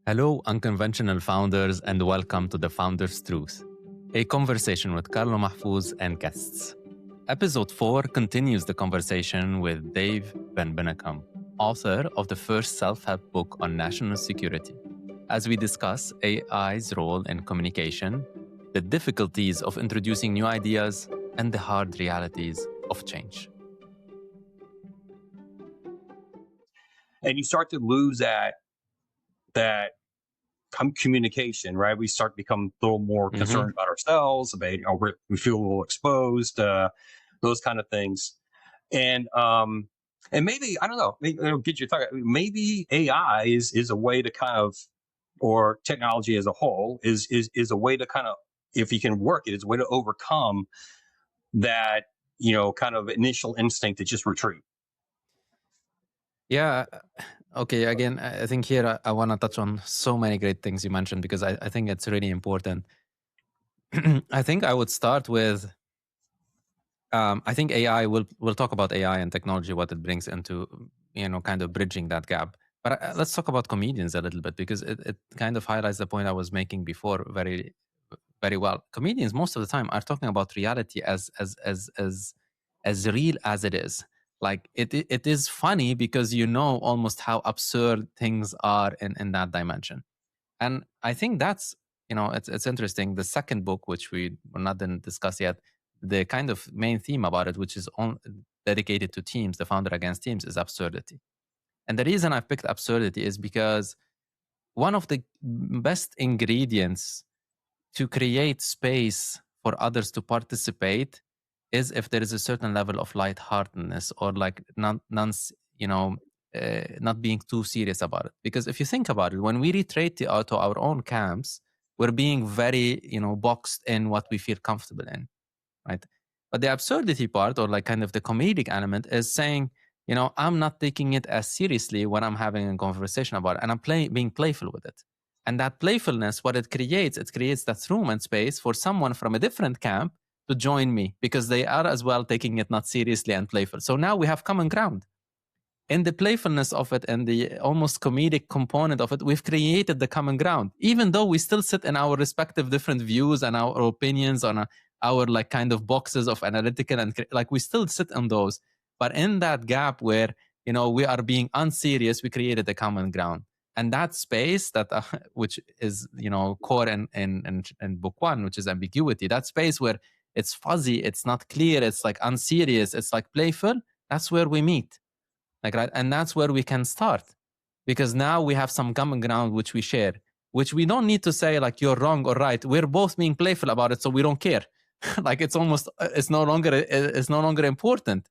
Hello, unconventional founders, and welcome to The Founder's Truth, a conversation with Carlo Mahfouz and guests. Episode 4 continues the conversation with Dave Van Bennekum, author of the first self-help book on national security, as we discuss AI's role in communication, the difficulties of introducing new ideas, and the hard realities of change. And you start to lose that communication, right? We start to become a little more concerned about ourselves, about we feel a little exposed, those kind of things. And maybe, I don't know, maybe it'll get you talking. Maybe AI is a way to kind of, or technology as a whole is a way to kind of, if you can work it, is a way to overcome that, kind of initial instinct to just retreat. Yeah. Okay. Again, I think here I want to touch on so many great things you mentioned because I think it's really important. I think I would start with, I think AI, we'll talk about AI and technology, what it brings into, kind of bridging that gap. But let's talk about comedians a little bit because it kind of highlights the point I was making before very, very well. Comedians most of the time are talking about reality as real as it is. Like it is funny because almost how absurd things are in that dimension. And I think that's, it's interesting. The second book, which we're not going to discuss yet, the kind of main theme about it, which is dedicated to teams, the founder against teams, is absurdity. And the reason I picked absurdity is because one of the best ingredients to create space for others to participate is if there is a certain level of lightheartedness or like not being too serious about it. Because if you think about it, when we retreat to our own camps, we're being very, boxed in what we feel comfortable in, right? But the absurdity part, or like kind of the comedic element, is saying, I'm not taking it as seriously when I'm having a conversation about it, and I'm being playful with it. And that playfulness, what it creates that room and space for someone from a different camp to join me because they are as well taking it not seriously and playful. So now we have common ground. In the playfulness of it and the almost comedic component of it, we've created the common ground, even though we still sit in our respective different views and our opinions on our like kind of boxes of analytical and like we still sit on those. But in that gap where, we are being unserious, we created a common ground. And that space that, which is, core in book 1, which is ambiguity, that space where it's fuzzy, it's not clear, it's like unserious, it's like playful, that's where we meet. Like, right? And that's where we can start because now we have some common ground which we share, which we don't need to say like you're wrong or right. We're both being playful about it, so we don't care. Like it's no longer important.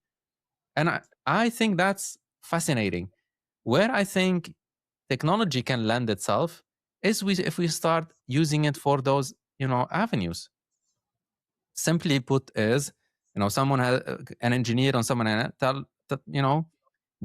And I think that's fascinating. Where I think technology can lend itself is if we start using it for those, avenues. Simply put is, someone has an engineer on someone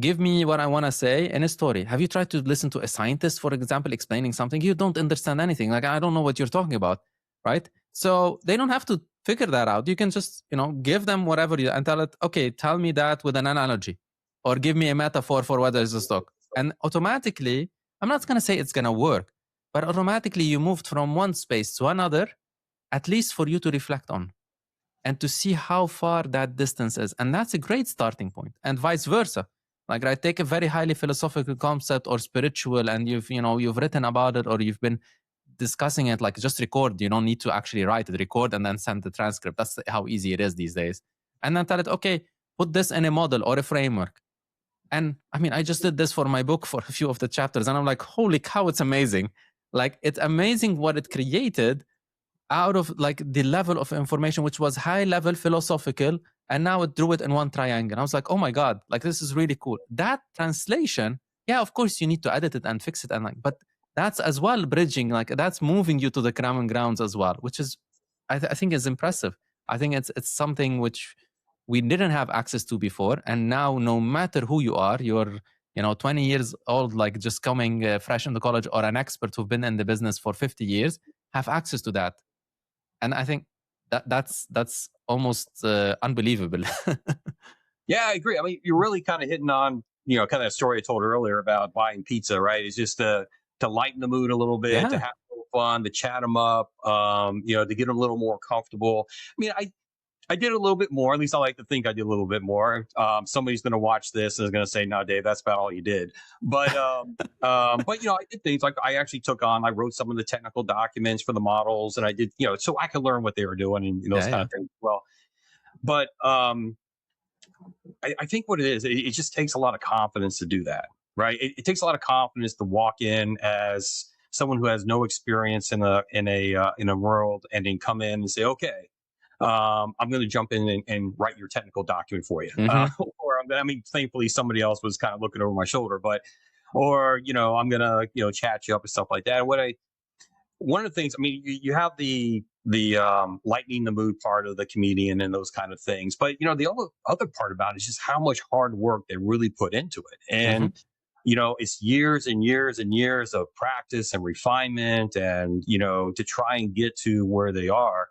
give me what I want to say in a story. Have you tried to listen to a scientist, for example, explaining something? You don't understand anything. Like, I don't know what you're talking about, right? So they don't have to figure that out. You can just, give them whatever and tell it, okay, tell me that with an analogy or give me a metaphor for what is the stock. And automatically, I'm not going to say it's going to work, but automatically you moved from one space to another, at least for you to reflect on and to see how far that distance is. And that's a great starting point, and vice versa. Like, I take a very highly philosophical concept or spiritual, and you've written about it or you've been discussing it, like just record. You don't need to actually write it, record and then send the transcript. That's how easy it is these days. And then tell it, okay, put this in a model or a framework. And I mean, I just did this for my book for a few of the chapters, and I'm like, holy cow, it's amazing. Like, it's amazing what it created out of like the level of information, which was high level philosophical, and now it drew it in one triangle. I was like, oh my God, like this is really cool. That translation, yeah, of course you need to edit it and fix it, and like, but that's as well bridging, like that's moving you to the common grounds as well, which is, I think is impressive. I think it's something which we didn't have access to before, and now no matter who you are, you're 20 years old, like just coming fresh into college, or an expert who've been in the business for 50 years, have access to that. And I think that's almost unbelievable. Yeah, I agree. I mean, you're really kind of hitting on, kind of that story I told earlier about buying pizza, right? It's just to lighten the mood a little bit, to have a little fun, to chat them up, to get them a little more comfortable. I mean, I did a little bit more. At least I like to think I did a little bit more. Somebody's going to watch this and is going to say, "No, Dave, that's about all you did." But I did things like I wrote some of the technical documents for the models, and I did, so I could learn what they were doing and those kind of things as well. But I think what it is, it just takes a lot of confidence to do that, right? It takes a lot of confidence to walk in as someone who has no experience in a world, and then come in and say, "Okay, I'm going to jump in and write your technical document for you." Thankfully somebody else was kind of looking over my shoulder, I'm going to, chat you up and stuff like that. One of the things, you have the lightening the mood part of the comedian and those kind of things, but the other part about it is just how much hard work they really put into it. And it's years and years and years of practice and refinement, and to try and get to where they are.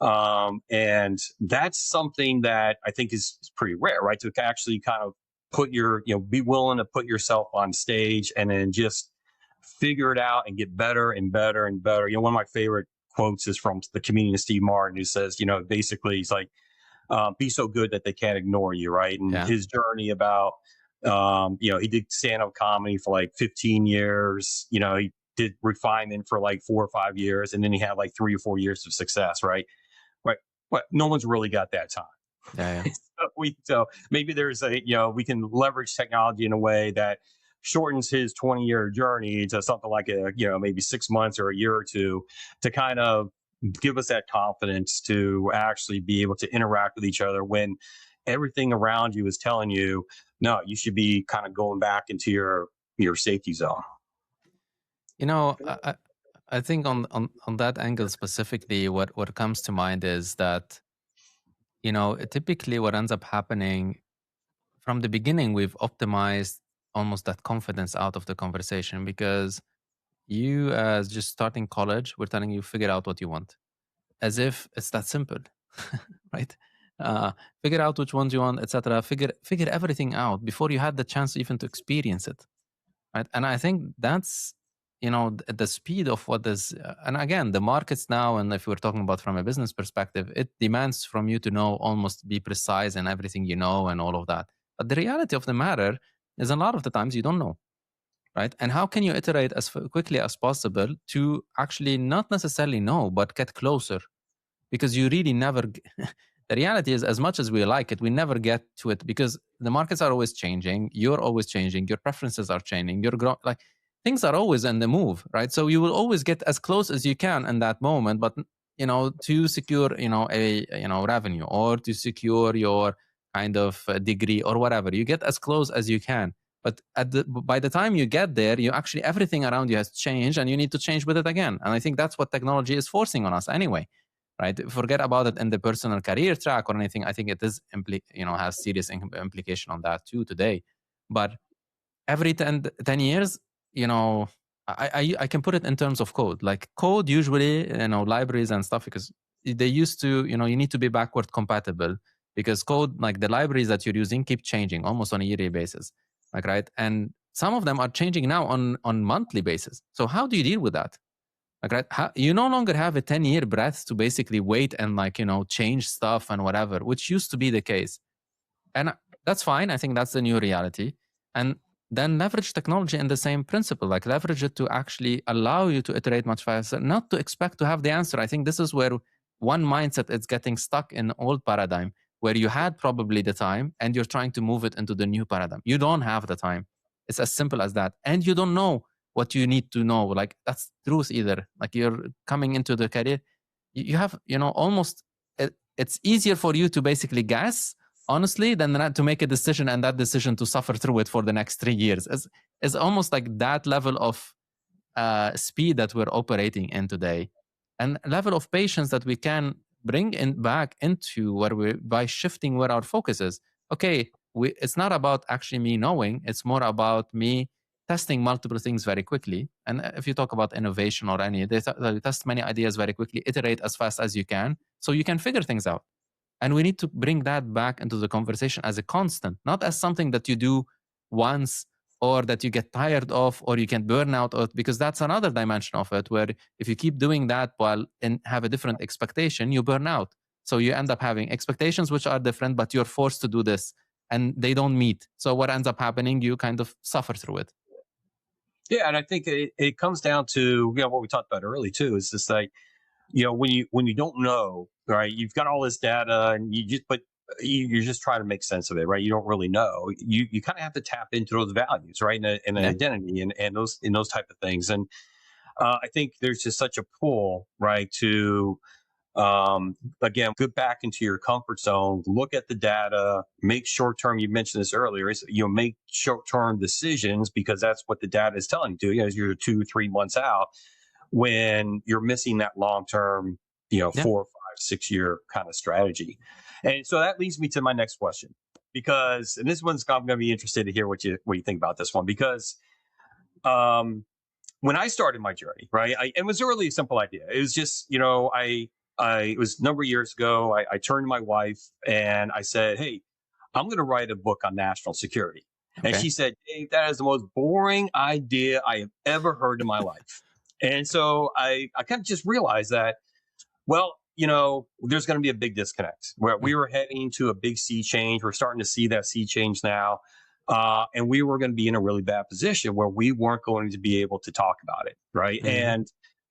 And that's something that I think is pretty rare, right? To actually kind of be willing to put yourself on stage and then just figure it out and get better and better and better. One of my favorite quotes is from the comedian Steve Martin, who says, basically he's like, be so good that they can't ignore you, right? And his journey about, he did stand-up comedy for like 15 years, he did refinement for like 4 or 5 years, and then he had like 3 or 4 years of success, right? But no one's really got that time. So maybe there's we can leverage technology in a way that shortens his 20-year journey to something like maybe 6 months or a year or two, to kind of give us that confidence to actually be able to interact with each other when everything around you is telling you, no, you should be kind of going back into your safety zone. I think on that angle specifically, what comes to mind is that, typically what ends up happening from the beginning, we've optimized almost that confidence out of the conversation, because you, as just starting college, we're telling you, figure out what you want, as if it's that simple, right? Figure out which ones you want, etc. Figure everything out before you had the chance even to experience it, right? And I think that's the speed of what is, and again, the markets now, and if we're talking about from a business perspective, it demands from you to know, almost be precise in everything and all of that. But the reality of the matter is, a lot of the times you don't know, right? And how can you iterate as quickly as possible to actually not necessarily know, but get closer? Because you really never the reality is, as much as we like it, we never get to it, because the markets are always changing, you're always changing, your preferences are changing, things are always in the move, right? So you will always get as close as you can in that moment, but to secure a revenue, or to secure your kind of degree or whatever, you get as close as you can. But by the time you get there, everything around you has changed, and you need to change with it again. And I think that's what technology is forcing on us anyway, right? Forget about it in the personal career track or anything. I think it is has serious implication on that too today. But every 10 years, I can put it in terms of code. Like code usually, libraries and stuff, because they used to, you need to be backward compatible, because code, like the libraries that you're using, keep changing almost on a yearly basis, like, right? And some of them are changing now on monthly basis. So how do you deal with that? Like, right? You no longer have a 10-year breath to basically wait and change stuff and whatever, which used to be the case. And that's fine. I think that's the new reality. And then leverage technology in the same principle, like leverage it to actually allow you to iterate much faster, not to expect to have the answer. I think this is where one mindset is getting stuck in old paradigm, where you had probably the time and you're trying to move it into the new paradigm. You don't have the time. It's as simple as that. And you don't know what you need to know. Like that's truth either. Like you're coming into the career, you have, almost, it's easier for you to basically guess, honestly, than not to make a decision, and that decision to suffer through it for the next 3 years. Is almost like that level of speed that we're operating in today, and level of patience that we can bring back into where we, by shifting where our focus is. Okay, it's not about actually me knowing, it's more about me testing multiple things very quickly. And if you talk about innovation or any, they test many ideas very quickly, iterate as fast as you can, so you can figure things out. And we need to bring that back into the conversation as a constant, not as something that you do once or that you get tired of, or you can burn out of, because that's another dimension of it, where if you keep doing that while and have a different expectation, you burn out. So you end up having expectations which are different, but you're forced to do this and they don't meet. So what ends up happening, you kind of suffer through it. Yeah, and I think it comes down to what we talked about early too. Is just like when you don't know, right? You've got all this data, and you're just trying to make sense of it, right? You don't really know. You kind of have to tap into those values, right? In an identity and those type of things. And I think there's just such a pull, right, to again, get back into your comfort zone, look at the data, make short-term, you mentioned this earlier, is make short-term decisions because that's what the data is telling you to, as you're 2-3 months out, when you're missing that long-term, 4, 5, 6 year kind of strategy. And so that leads me to my next question, because, and this one's, I'm going to be interested to hear what you think about this one, because when I started my journey, right, it was a really simple idea. It was just, it was a number of years ago. I turned to my wife and I said, "Hey, I'm going to write a book on national security." Okay. And she said, "Dave, that is the most boring idea I have ever heard in my life." And so I kind of just realized that, well, there's going to be a big disconnect where we were heading to a big sea change. We're starting to see that sea change now. And we were going to be in a really bad position where we weren't going to be able to talk about it. Right. Mm-hmm. And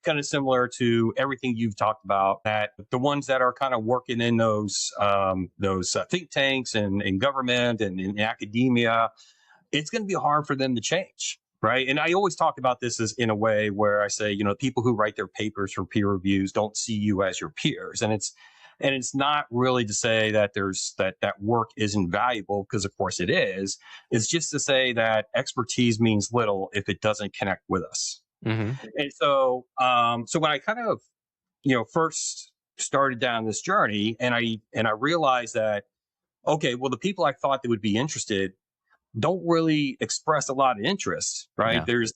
kind of similar to everything you've talked about, that the ones that are kind of working in those think tanks and in government and in academia, it's going to be hard for them to change. Right. And I always talk about this as in a way where I say, people who write their papers for peer reviews don't see you as your peers. And it's not really to say that there's that work isn't valuable, because of course it is. It's just to say that expertise means little if it doesn't connect with us. Mm-hmm. And so, so when I kind of, first started down this journey, and I realized that, okay, well, the people I thought that would be interested don't really express a lot of interest, right? Yeah. There's,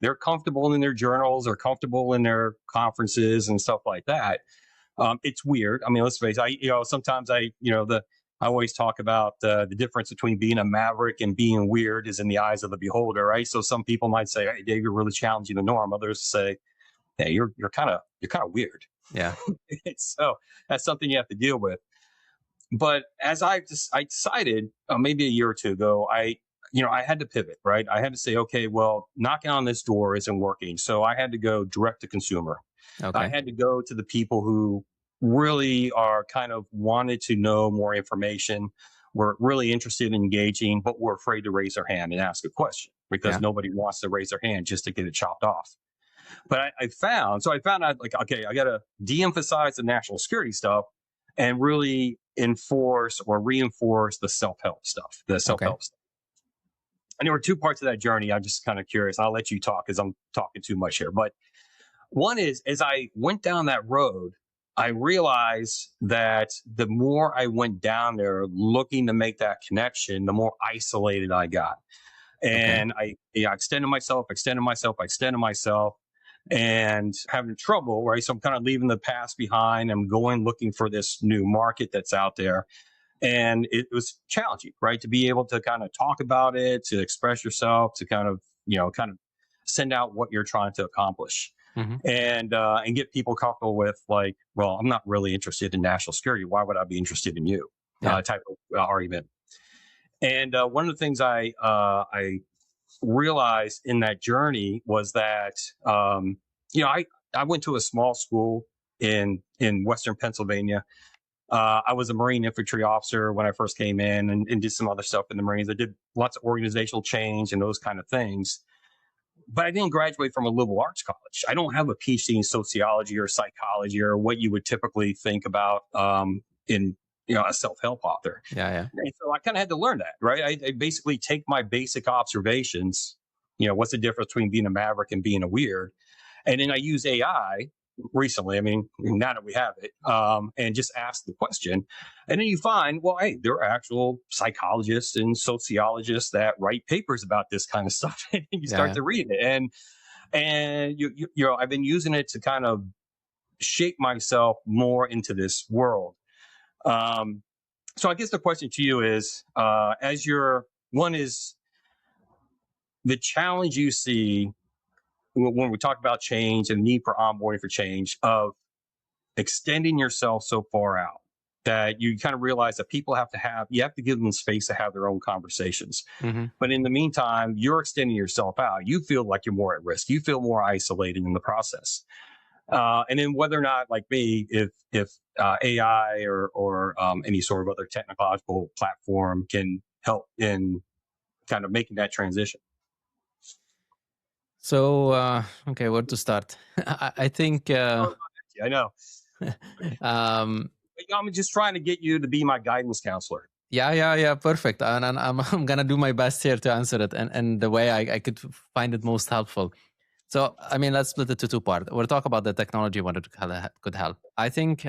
they're comfortable in their journals, or comfortable in their conferences and stuff like that. It's weird. I mean, let's face it. Sometimes I always talk about the difference between being a maverick and being weird is in the eyes of the beholder, right? So some people might say, "Hey, Dave, you're really challenging the norm." Others say, "Hey, you're kind of weird." Yeah. So that's something you have to deal with. But as I decided maybe a year or two ago, I had to pivot, right? I had to say, okay, well, knocking on this door isn't working. So I had to go direct to consumer. Okay. I had to go to the people who really are kind of wanted to know more information, were really interested in engaging, but were afraid to raise their hand and ask a question, because nobody wants to raise their hand just to get it chopped off. But I found out, like, okay, I got to de-emphasize the national security stuff and really enforce or reinforce the self-help stuff, stuff. And there were two parts of that journey. I'm just kind of curious. I'll let you talk because I'm talking too much here. But one is, as I went down that road, I realized that the more I went down there looking to make that connection, the more isolated I got. And I extended myself, and having trouble, right? So I'm kind of leaving the past behind. I'm going looking for this new market that's out there. And it was challenging, right? To be able to kind of talk about it, to express yourself, to kind of send out what you're trying to accomplish. Mm-hmm. And get people comfortable with, like, well, I'm not really interested in national security. Why would I be interested in you? Type of argument. And one of the things I realized in that journey was that, I went to a small school in Western Pennsylvania. I was a Marine infantry officer when I first came in, and did some other stuff in the Marines. I did lots of organizational change and those kind of things. But I didn't graduate from a liberal arts college. I don't have a PhD in sociology or psychology or what you would typically think about in a self-help author. Yeah. And so I kind of had to learn that, right? I basically take my basic observations, what's the difference between being a maverick and being a weird? And then I use AI recently, I mean, now that we have it, and just ask the question. And then you find, well, hey, there are actual psychologists and sociologists that write papers about this kind of stuff. And you start to read it. And I've been using it to kind of shape myself more into this world. So I guess the question to you is, as one is, the challenge you see when we talk about change and need for onboarding for change of extending yourself so far out that you kind of realize that people you have to give them space to have their own conversations. Mm-hmm. But in the meantime, you're extending yourself out. You feel like you're more at risk. You feel more isolated in the process. And then whether or not, like me, if AI or any sort of other technological platform can help in kind of making that transition. So, okay, where to start? I think. I know. I'm just trying to get you to be my guidance counselor. Yeah, perfect. And I'm gonna do my best here to answer it, and the way I could find it most helpful. So, I mean, let's split it to two parts. We'll talk about the technology, what it could help. I think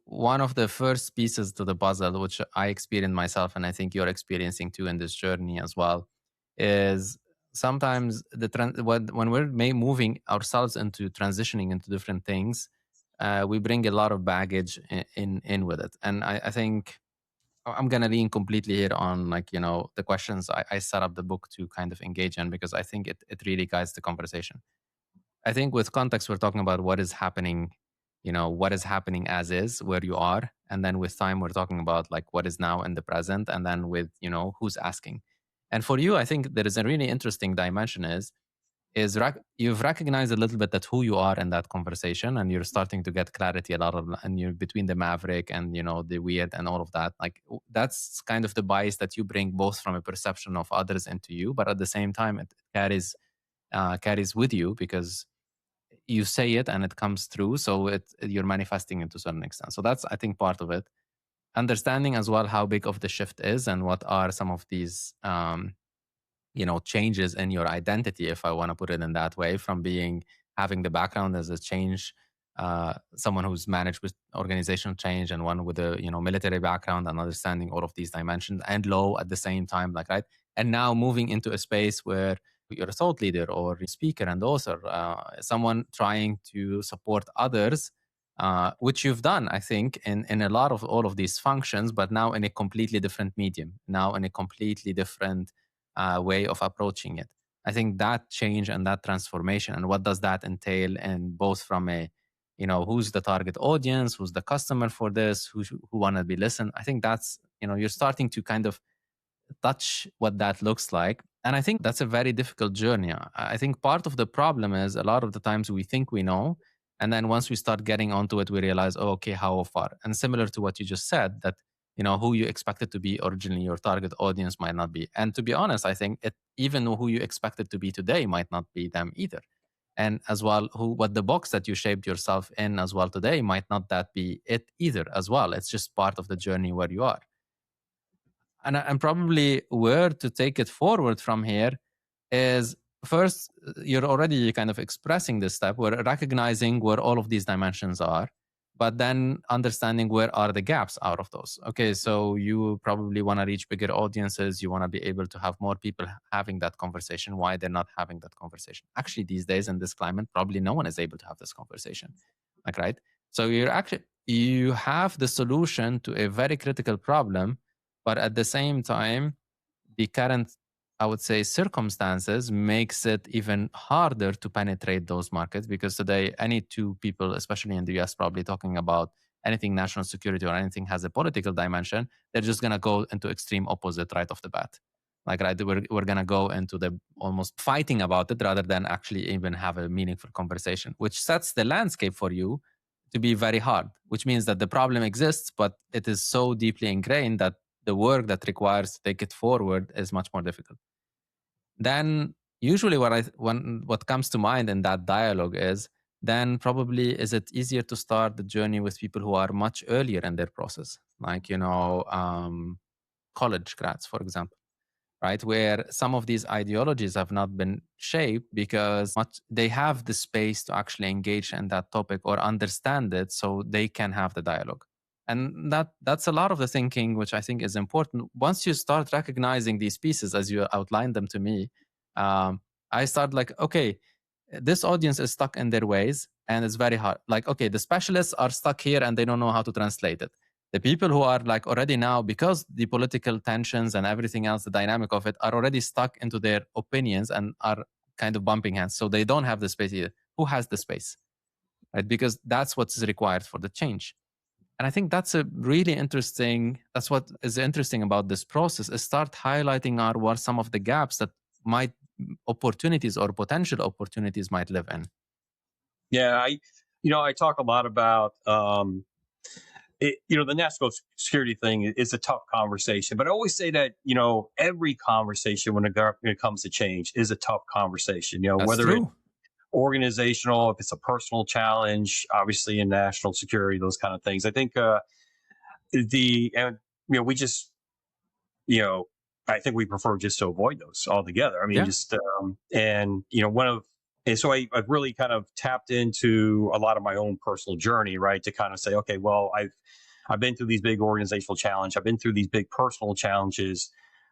one of the first pieces to the puzzle, which I experienced myself, and I think you're experiencing too in this journey as well, is sometimes when we're moving ourselves into transitioning into different things, we bring a lot of baggage in with it. And I think I'm going to lean completely here on the questions I set up the book to kind of engage in, because I think it really guides the conversation. I think with context, we're talking about what is happening, what is happening as is, where you are. And then with time, we're talking about like what is now in the present. And then with, who's asking. And for you, I think there is a really interesting dimension you've recognized a little bit that who you are in that conversation, and you're starting to get clarity and you're between the maverick and the weird and all of that. Like that's kind of the bias that you bring, both from a perception of others into you, but at the same time it carries with you because you say it and it comes through. So you're manifesting it to a certain extent. So that's, I think, part of it. Understanding as well how big of the shift is and what are some of these changes in your identity, if I want to put it in that way, from having the background as a change, someone who's managed with organizational change, and one with a military background, and understanding all of these dimensions and law at the same time, right? And now moving into a space where you're a thought leader or a speaker and author, someone trying to support others, which you've done, I think, in a lot of all of these functions, but now in a completely different medium, now in a completely different way of approaching it. I think that change and that transformation, and what does that entail, and both from a who's the target audience, who's the customer for this, who want to be listened. I think that's you're starting to kind of touch what that looks like. And I think that's a very difficult journey. I think part of the problem is a lot of the times we think we know, and then once we start getting onto it, we realize, oh, okay, how far? And similar to what you just said, that who you expected to be originally, your target audience might not be. And to be honest, I think even who you expected to be today might not be them either. And as well, what the box that you shaped yourself in as well today might not that be it either as well. It's just part of the journey where you are. And probably where to take it forward from here is, first, you're already kind of expressing this step. We're recognizing where all of these dimensions are, but then understanding where are the gaps out of those. Okay, so you probably want to reach bigger audiences. You want to be able to have more people having that conversation. Why they're not having that conversation? Actually, these days in this climate, probably no one is able to have this conversation. Like, right? So you have the solution to a very critical problem, but at the same time, the current, I would say, circumstances makes it even harder to penetrate those markets, because today any two people, especially in the US, probably talking about anything national security or anything has a political dimension, they're just going to go into extreme opposite right off the bat. Like, right, we're going to go into the almost fighting about it rather than actually even have a meaningful conversation, which sets the landscape for you to be very hard, which means that the problem exists, but it is so deeply ingrained that the work that requires to take it forward is much more difficult. Then usually what comes to mind in that dialogue is, then probably is it easier to start the journey with people who are much earlier in their process, like college grads, for example, right? Where some of these ideologies have not been shaped because they have the space to actually engage in that topic or understand it, so they can have the dialogue. And that's a lot of the thinking, which I think is important. Once you start recognizing these pieces as you outlined them to me, I start like, okay, this audience is stuck in their ways and it's very hard. Like, okay, the specialists are stuck here and they don't know how to translate it. The people who are like already now, because the political tensions and everything else, the dynamic of it, are already stuck into their opinions and are kind of bumping heads. So they don't have the space either. Who has the space? Right? Because that's what's required for the change. And I think that's that's what is interesting about this process, is start highlighting what some of the gaps that opportunities or potential opportunities might live in. Yeah, I talk a lot about, the national security thing is a tough conversation, but I always say that, every conversation when it comes to change is a tough conversation, That's whether true. it's organizational, if it's a personal challenge, obviously in national security, those kind of things. I think, we just, I think we prefer just to avoid those altogether. I mean, so I've really kind of tapped into a lot of my own personal journey, right? To kind of say, okay, well, I've been through these big organizational challenges. I've been through these big personal challenges.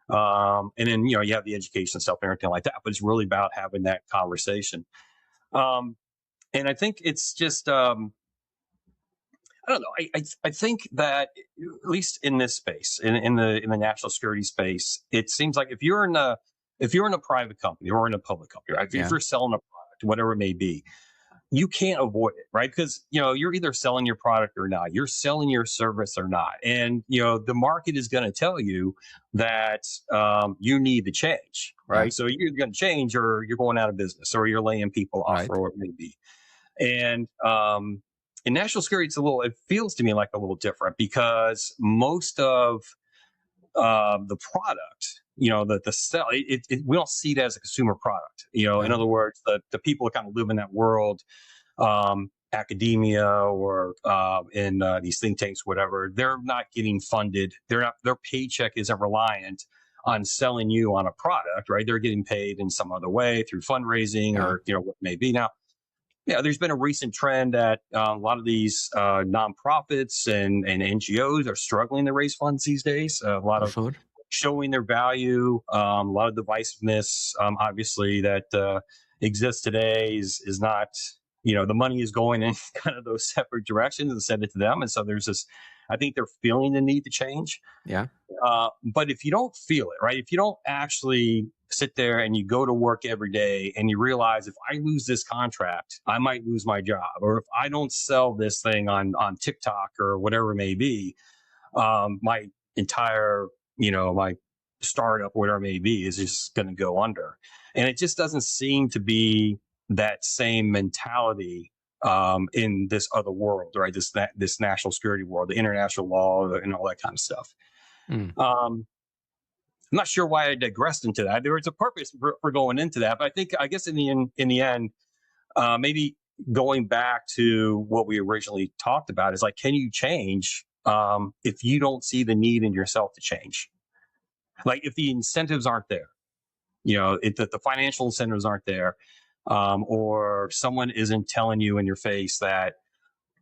And then, you have the education stuff and everything like that, but it's really about having that conversation. And I think it's just, I don't know. I think that at least in this space, in the national security space, it seems like if you're in a private company or in a public company, right? If you're selling a product, whatever it may be, you can't avoid it, right? Because you're either selling your product or not, you're selling your service or not, and the market is going to tell you that you need to change, right? Yeah. So you're going to change, or you're going out of business, or you're laying people off, right, or what it may be, and in national security, it feels to me like a little different, because most of the product, the sell, we don't see it as a consumer product. In other words, the people that kind of live in that world, academia or in these think tanks, whatever, they're not getting funded. Their paycheck isn't reliant on selling you on a product, right? They're getting paid in some other way through fundraising, or what it may be. Now, yeah, there's been a recent trend that a lot of these nonprofits and NGOs are struggling to raise funds these days. A lot of showing their value, a lot of divisiveness, obviously, that exists today is not, the money is going in kind of those separate directions and send it to them. And so there's this, I think they're feeling the need to change. Yeah. But if you don't feel it, right, if you don't actually sit there and you go to work every day and you realize, if I lose this contract, I might lose my job, or if I don't sell this thing on TikTok or whatever it may be, my entire, my startup, whatever it may be, is just going to go under. And it just doesn't seem to be that same mentality in this other world, right? This national security world, the international law, and all that kind of stuff. I'm not sure why I digressed into that. There was a purpose for going into that, but I guess in the end, maybe going back to what we originally talked about is like, can you change if you don't see the need in yourself to change? Like, if the incentives aren't there, if the financial incentives aren't there, or someone isn't telling you in your face that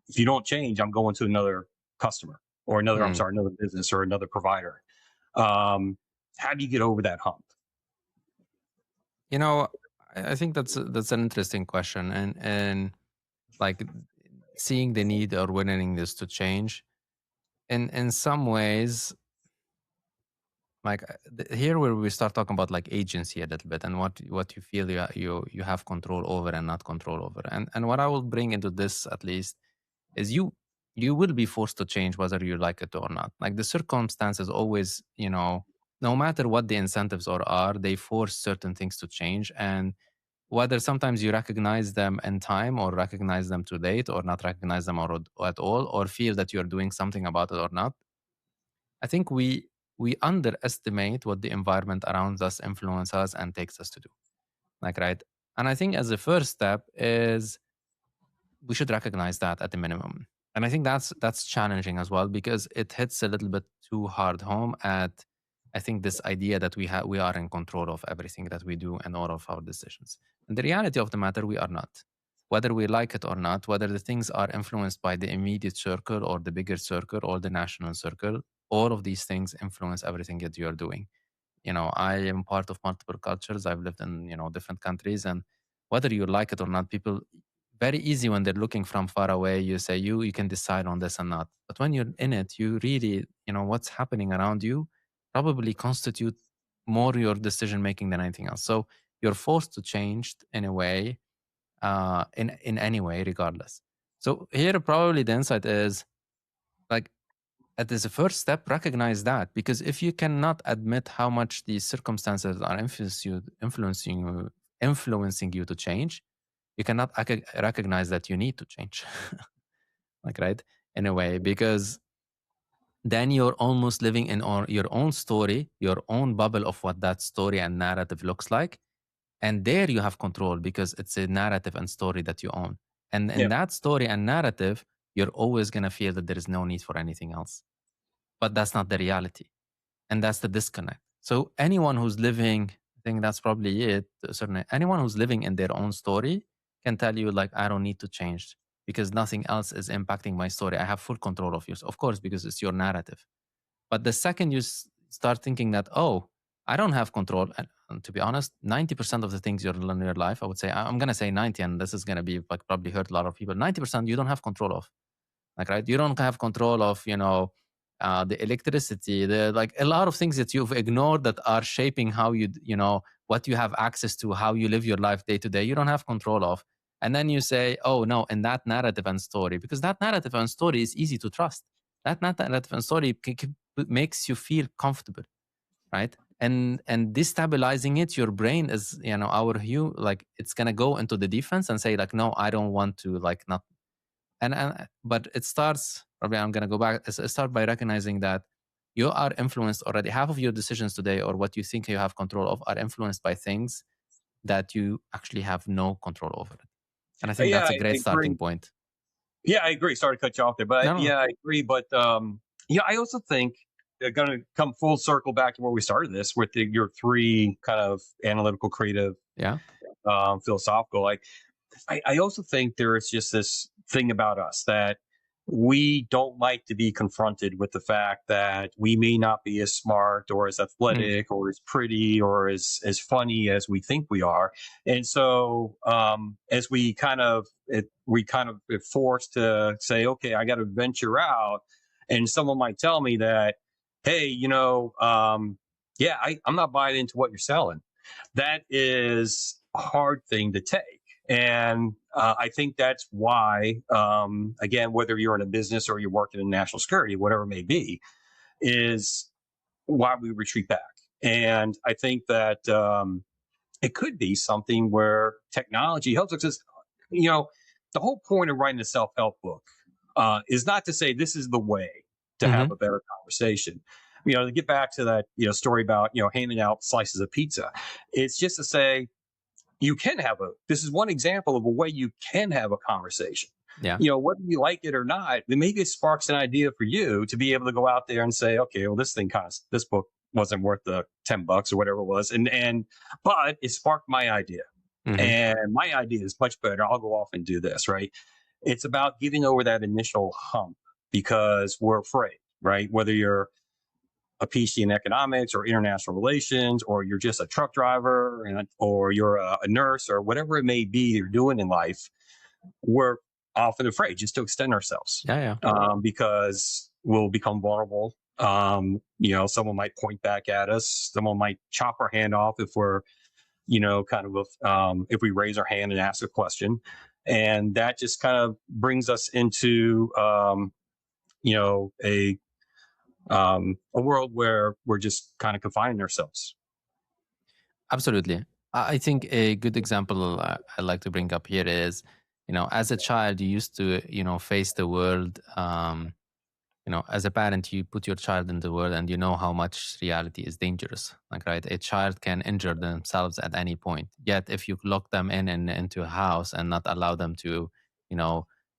if you don't change, I'm going to another customer or another business or another provider. How do you get over that hump? I think that's an interesting question, and like seeing the need or willingness to change. In some ways, like here where we start talking about like agency a little bit, and what you feel you have control over and not control over. And what I will bring into this, at least, is you will be forced to change whether you like it or not. Like, the circumstances always, no matter what the incentives are, they force certain things to change. And whether sometimes you recognize them in time, or recognize them too late, or not recognize them at all, or feel that you're doing something about it or not, I think we underestimate what the environment around us influences us and takes us to do. Like, right? And I think as a first step is we should recognize that at the minimum. And I think that's challenging as well, because it hits a little bit too hard home at, I think, this idea that we are in control of everything that we do and all of our decisions. And the reality of the matter, we are not. Whether we like it or not, whether the things are influenced by the immediate circle or the bigger circle or the national circle, all of these things influence everything that you are doing. I am part of multiple cultures. I've lived in, different countries, and whether you like it or not, people very easy when they're looking from far away. You say you can decide on this and not. But when you're in it, you really, what's happening around you probably constitute more your decision making than anything else. So you're forced to change in a way, in any way, regardless. So here probably the insight is like, at this first step, recognize that, because if you cannot admit how much these circumstances are influencing you to change, you cannot recognize that you need to change. Like, right, in a way, because then you're almost living in your own story, your own bubble of what that story and narrative looks like. And there you have control because it's a narrative and story that you own. And in that story and narrative, you're always going to feel that there is no need for anything else. But that's not the reality. And that's the disconnect. So anyone who's living, I think that's probably it, certainly, anyone who's living in their own story can tell you, like, I don't need to change because nothing else is impacting my story. I have full control of yours, of course, because it's your narrative. But the second you start thinking that, oh, I don't have control, and to be honest, 90% of the things you learn in your life, I would say, I'm going to say 90, and this is going to be like probably hurt a lot of people. 90% you don't have control of. Like, right, you don't have control of, the electricity, the, like, a lot of things that you've ignored that are shaping how what you have access to, how you live your life day to day, you don't have control of. And then you say, oh no, in that narrative and story, because that narrative and story is easy to trust. That narrative and story makes you feel comfortable, right? And destabilizing it, your brain is, our hue, like, it's gonna go into the defense and say, like, no, I don't want to, like, not. But it starts, probably I'm going to go back, start by recognizing that you are influenced already. Half of your decisions today, or what you think you have control of, are influenced by things that you actually have no control over it. And I think that's a great starting point. Yeah, I agree. Sorry to cut you off there, but I agree. But I also think they're going to come full circle back to where we started this with your three kind of analytical, creative, philosophical. Like, I also think there is just this thing about us that we don't like to be confronted with the fact that we may not be as smart or as athletic or as pretty or as funny as we think we are. And so as we kind of are forced to say, okay, I got to venture out, and someone might tell me that, hey, I'm not buying into what you're selling. That is a hard thing to take. And I think that's why, again, whether you're in a business or you're working in national security, whatever it may be, is why we retreat back. And I think that it could be something where technology helps us. The whole point of writing a self-help book is not to say this is the way to have a better conversation. To get back to that, story about, handing out slices of pizza, it's just to say, this is one example of a way you can have a conversation. Yeah. Whether you like it or not, maybe it sparks an idea for you to be able to go out there and say, okay, well, this book wasn't worth the $10 or whatever it was. But it sparked my idea. And my idea is much better. I'll go off and do this, right? It's about getting over that initial hump because we're afraid, right? Whether you're a PhD in economics or international relations, or you're just a truck driver, or you're a nurse, or whatever it may be you're doing in life, we're often afraid just to extend ourselves. Because we'll become vulnerable. Someone might point back at us. Someone might chop our hand off if we're, if we raise our hand and ask a question. And that just kind of brings us into, a world where we're just kind of confining ourselves. Absolutely. I think a good example I like to bring up here is, as a child, you used to, face the world. As a parent, you put your child in the world and you know how much reality is dangerous. Like, right, a child can injure themselves at any point. Yet, if you lock them into a house and not allow them to,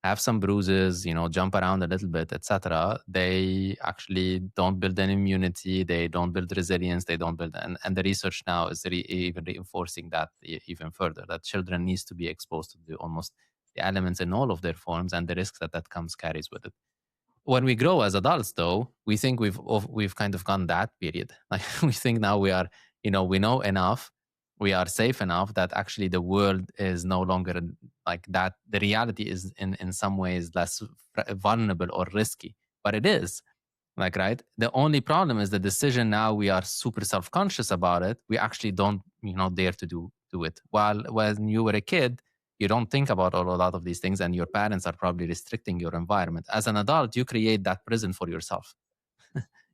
have some bruises, jump around a little bit, etc., they actually don't build an immunity. They don't build resilience. They don't build, and the research now is even reinforcing that even further. That children needs to be exposed to almost the elements in all of their forms and the risks that carries with it. When we grow as adults, though, we think we've kind of gone that period. Like, we think now we are, we know enough. we are safe enough that actually the world is no longer like that. The reality is in some ways less vulnerable or risky, but it is. Like, right? The only problem is the decision now we are super self-conscious about it. We actually don't, dare to do it. While when you were a kid, you don't think about a lot of these things, and your parents are probably restricting your environment. As an adult, you create that prison for yourself.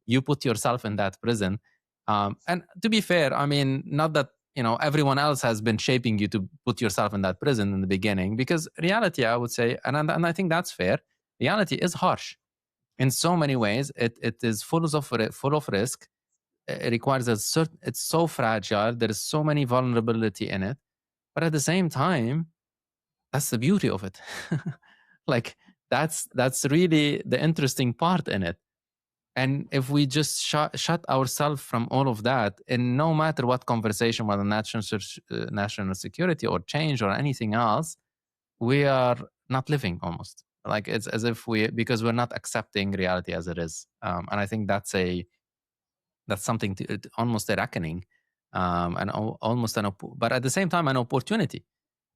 You put yourself in that prison. And to be fair, I mean, not that everyone else has been shaping you to put yourself in that prison in the beginning, because reality, I would say, and I think that's fair. Reality is harsh in so many ways. It is full of risk. It requires a certain. It's so fragile. There is so many vulnerability in it, but at the same time, that's the beauty of it. Like, that's really the interesting part in it. And if we just shut ourselves from all of that, and no matter what conversation, whether national security or change or anything else, we are not living almost. Like, it's as if because we're not accepting reality as it is. And I think that's something almost a reckoning, and almost but at the same time an opportunity,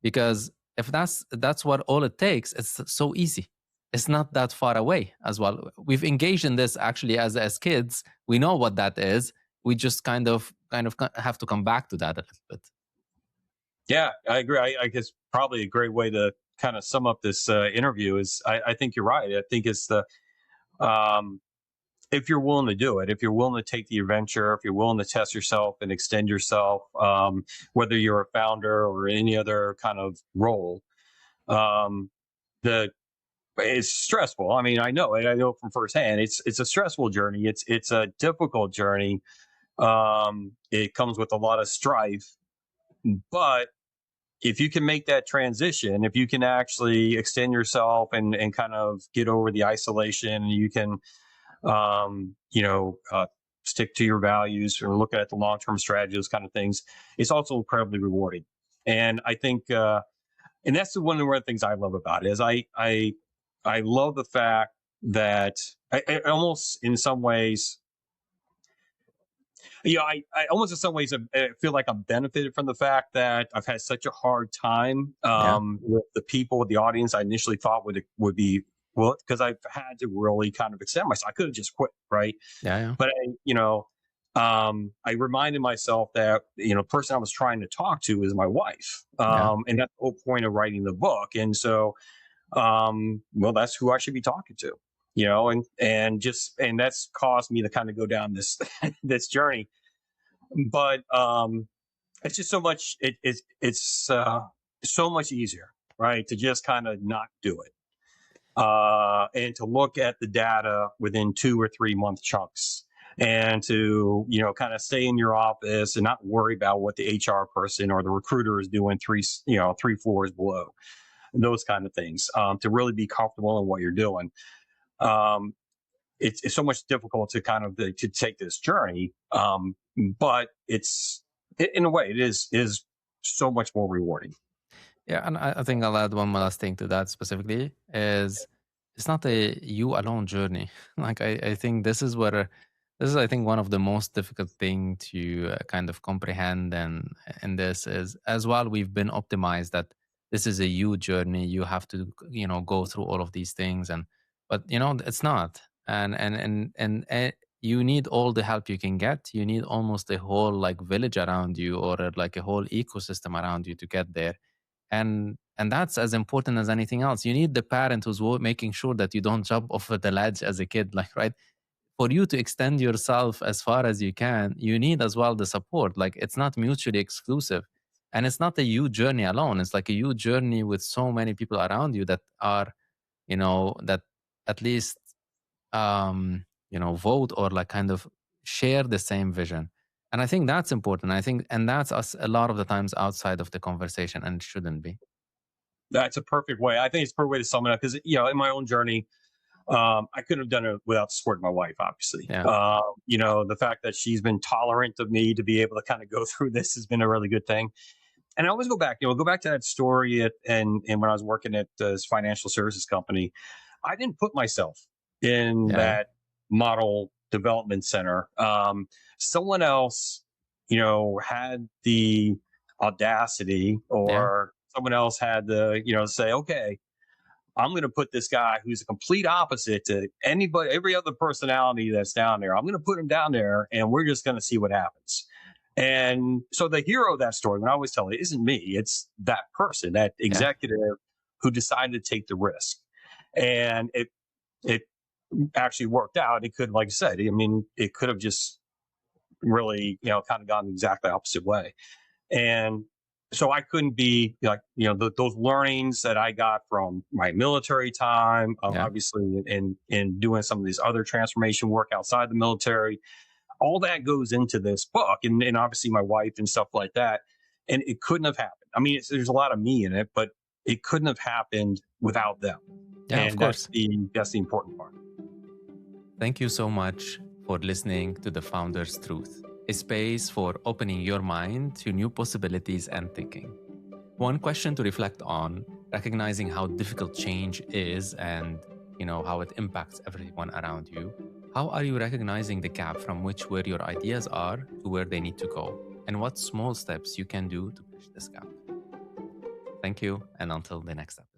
because if that's what all it takes, it's so easy. It's not that far away as well. We've engaged in this actually as kids. We know what that is. We just kind of have to come back to that a little bit. Yeah, I agree. I guess probably a great way to kind of sum up this interview is I think you're right. I think it's um, if you're willing to do it, if you're willing to take the adventure, if you're willing to test yourself and extend yourself, whether you're a founder or any other kind of role, um, the it's stressful. I mean, I know it. I know from firsthand. It's a stressful journey. It's a difficult journey. It comes with a lot of strife, but if you can make that transition, if you can actually extend yourself and kind of get over the isolation, you can, you know, stick to your values or look at the long-term strategy, those kind of things, it's also incredibly rewarding. And I think, and that's one of the things I love about it is I love the fact that I almost in some ways, I almost in some ways I feel like I'm benefited from the fact that I've had such a hard time Yeah, with the people, with the audience I initially thought would be, well, because I've had to really kind of extend myself. I could have just quit, right? yeah. But I reminded myself that the person I was trying to talk to is my wife, Yeah. and that's the whole point of writing the book. And so, well, that's who I should be talking to, and that's caused me to kind of go down this this journey. But it's just so much. It's so much easier, right, to just kind of not do it, and to look at the data within 2 or 3 month chunks, and to kind of stay in your office and not worry about what the HR person or the recruiter is doing three floors below, and those kind of things, to really be comfortable in what you're doing. Um, it's so much difficult to kind of to take this journey, but in a way it is so much more rewarding. Yeah, and I think I'll add one last thing to that specifically is it's not a you alone journey. Like, I think this is I think one of the most difficult thing to kind of comprehend, and this is as well we've been optimized that this is a you journey. You have to go through all of these things, and but it's not. And you need all the help you can get. You need almost a whole like village around you, or like a whole ecosystem around you to get there. And that's as important as anything else. You need the parent who's making sure that you don't jump off of the ledge as a kid, like, right? For you to extend yourself as far as you can, you need as well the support. Like, it's not mutually exclusive, and it's not a you journey alone. It's like a you journey with so many people around you that are that at least vote or like kind of share the same vision. And I think that's important. I think, and that's us a lot of the times outside of the conversation, and it shouldn't be. That's a perfect way. I think it's a perfect way to sum it up because in my own journey, I couldn't have done it without the support of my wife, obviously. Yeah. The fact that she's been tolerant of me to be able to kind of go through this has been a really good thing. And I always go back to that story and when I was working at this financial services company, I didn't put myself in Yeah. that model development center. Someone else, had the audacity, or someone else had the, say, okay, I'm going to put this guy who's a complete opposite to anybody, every other personality that's down there. I'm going to put him down there, and we're just going to see what happens. And so the hero of that story, when I always tell it, isn't me. It's that person, that executive who decided to take the risk. And it actually worked out. It could, like I said, I mean, it could have just really, kind of gone the exactly opposite way. And so I couldn't be like, those learnings that I got from my military time, obviously, in doing some of these other transformation work outside the military, all that goes into this book, and obviously my wife and stuff like that. And it couldn't have happened. I mean, there's a lot of me in it, but it couldn't have happened without them. Yeah, and of course. That's the important part. Thank you so much for listening to The Founder's Truth, a space for opening your mind to new possibilities and thinking. One question to reflect on, recognizing how difficult change is and how it impacts everyone around you. How are you recognizing the gap from where your ideas are to where they need to go? And what small steps you can do to bridge this gap? Thank you, and until the next episode.